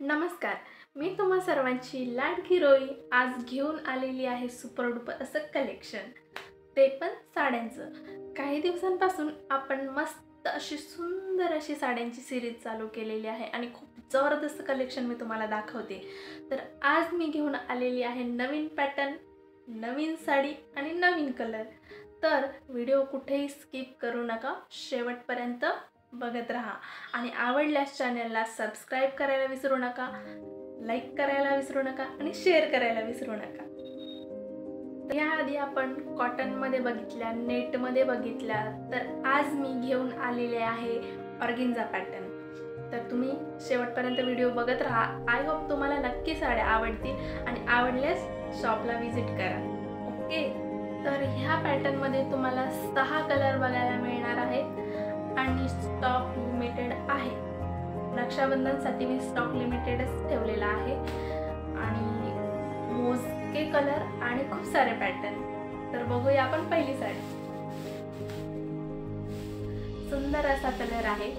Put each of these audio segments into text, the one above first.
नमस्कार. मी तुम्हा सर्वांची लाडकी रोई आज घेऊन आलेली आहे सुपर डुपर असं कलेक्शन, ते पण साड्यांचं. काही दिवसांपासून आपण मस्त अशी सुंदर अशी साड्यांची सिरीज चालू केलेली आहे आणि खूप जबरदस्त कलेक्शन मी तुम्हाला दाखवते. तर आज मी घेऊन आलेली आहे नवीन पॅटर्न, नवीन साडी आणि नवीन कलर. तर व्हिडिओ कुठेही स्किप करू नका, शेवटपर्यंत बघत राहा आणि आवडल्यास चॅनलला सबस्क्राईब करायला विसरू नका, लाईक करायला विसरू नका आणि शेअर करायला विसरू नका. याआधी आपण कॉटनमध्ये बघितल्या, नेटमध्ये बघितल्या, तर आज मी घेऊन आलेले आहे ऑर्गेन्झा पॅटर्न. तर तुम्ही शेवटपर्यंत व्हिडिओ बघत राहा. आय होप तुम्हाला नक्की साड्या आवडतील आणि आवडल्यास शॉपला व्हिजिट करा. ओके. तर ह्या पॅटर्नमध्ये तुम्हाला 6 कलर बघायला मिळणार आहेत आणि स्टॉक लिमिटेड आहे. रक्षाबंधनसाठी मी स्टॉक लिमिटेडच ठेवलेला आहे आणि मोजके कलर आणि खूप सारे पॅटर्न. तर बघूया आपण पहिली साडी. सुंदर असा कलर आहे,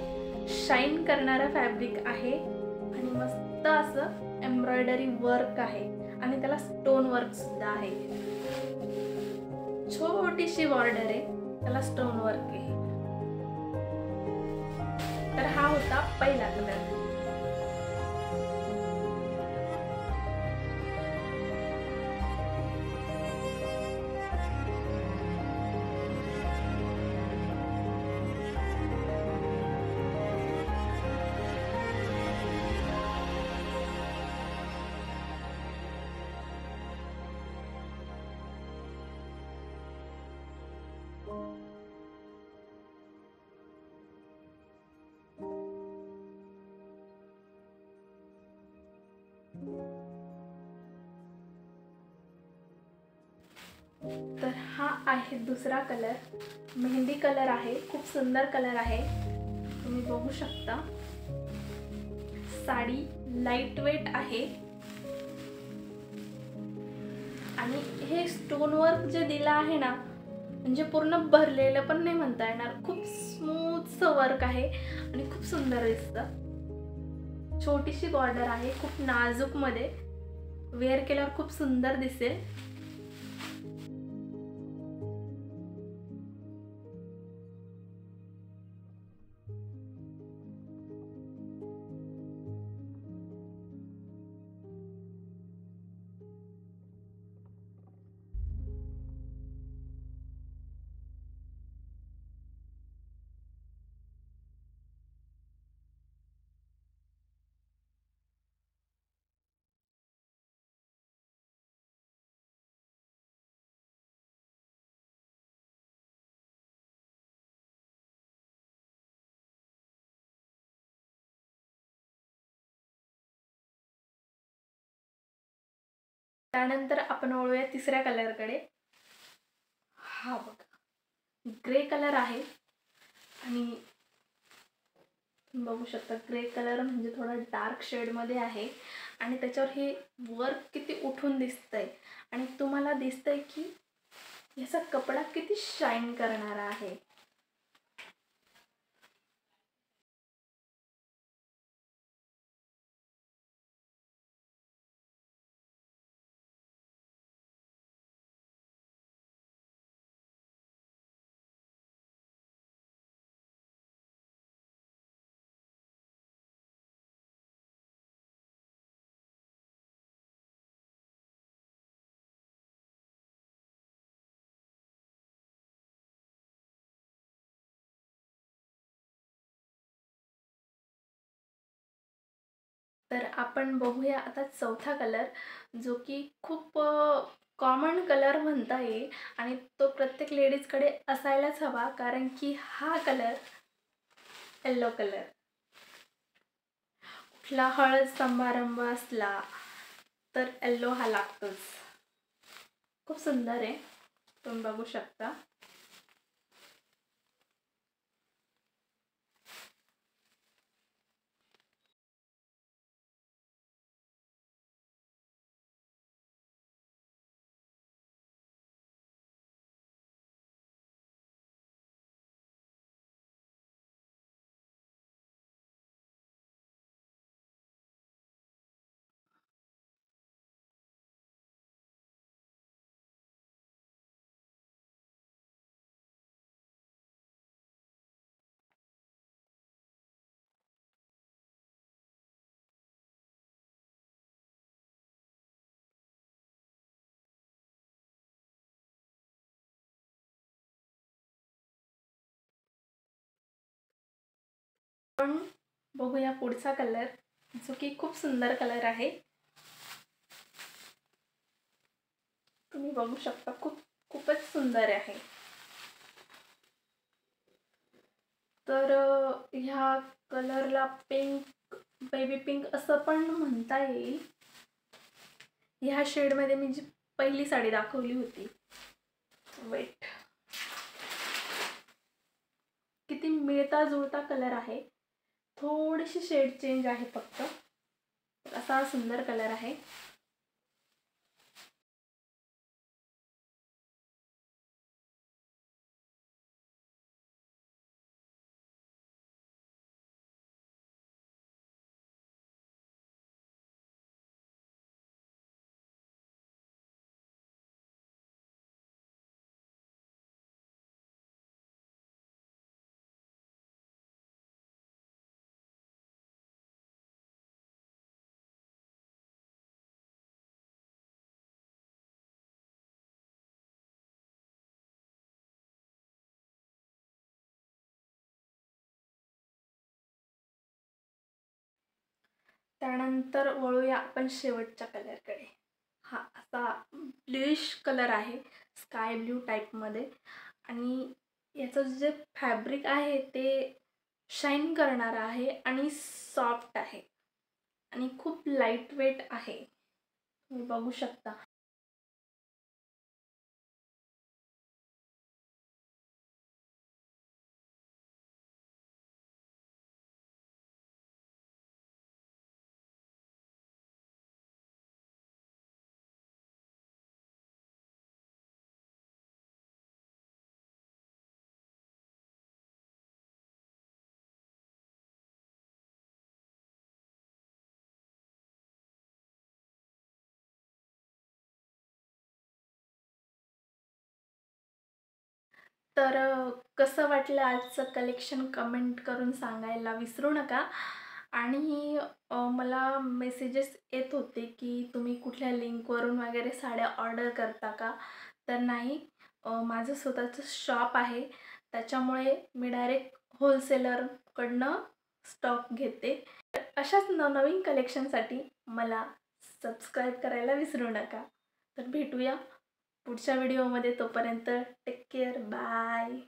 शाईन करणारा फॅब्रिक आहे आणि मस्त असं एम्ब्रॉयडरी वर्क आहे आणि त्याला स्टोन वर्क सुद्धा आहे. छोटीशी बॉर्डर आहे, त्याला स्टोन वर्क आहे. तर हा होता पहिला कलर. तर हा आहे दुसरा कलर, मेहंदी कलर आहे. खूप सुंदर कलर आहे, तुम्ही बघू शकता. साडी लाईट वेट आहे आणि हे स्टोन वर्क जे दिलं आहे ना, म्हणजे पूर्ण भरलेलं पण नाही म्हणता येणार. खूप स्मूथ वर्क आहे आणि खूप सुंदर दिसतं. छोटीशी बॉर्डर आहे, खूप नाजूक मध्ये. वेअर केल्यावर खूप सुंदर दिसेल. त्यानंतर आपण वळूया तिसऱ्या कलरकडे. हा बघा, ग्रे कलर आहे आणि बघू शकता ग्रे कलर म्हणजे थोडा डार्क शेडमध्ये आहे आणि त्याच्यावर हे वर्क किती उठून दिसतंय आणि तुम्हाला दिसतंय की याचा कपडा किती शाईन करणारा आहे. तर आपण बघूया आता चौथा कलर, जो की खूप कॉमन कलर म्हणता येईल आणि तो प्रत्येक लेडीजकडे असायलाच हवा, कारण की हा कलर येल्लो कलर. कुठला हळद समारंभ असला तर येल्लो हा लागतोच. खूप सुंदर आहे, तुम्ही बघू शकता. पण बघूया पुढचा कलर, जो की खूप सुंदर कलर आहे. तुम्ही बघू शकता, खूपच सुंदर आहे. तर ह्या कलरला पिंक, बेबी पिंक असं पण म्हणता येईल. ह्या शेडमध्ये मी जी पहिली साडी दाखवली होती, वेट, किती मिळता जुळता कलर आहे. थोडीशी शेड चेंज आहे फक्त. असा सुंदर कलर आहे. त्यानंतर वळूया आपण शेवटच्या कलरकडे. हा असा ब्लूइश कलर आहे, स्काय ब्ल्यू टाईपमध्ये. आणि याचं जे फॅब्रिक आहे ते शाईन करणारं आहे आणि सॉफ्ट आहे आणि खूप लाईट वेट आहे. तुम्ही बघू शकता. तर कसं वाटलं आजचं कलेक्शन कमेंट करून सांगायला विसरू नका. आणि मला मेसेजेस येत होते की तुम्ही कुठल्या लिंकवरून वगैरे साड्या ऑर्डर करता का? तर नाही, माझं स्वतःचं शॉप आहे. त्याच्यामुळे मी डायरेक्ट होलसेलरकडनं स्टॉक घेते. तर अशाच नवनवीन कलेक्शनसाठी मला सबस्क्राईब करायला विसरू नका. तर भेटूया पुढच्या व्हिडिओमध्ये. तोपर्यंत टेक केअर, बाय.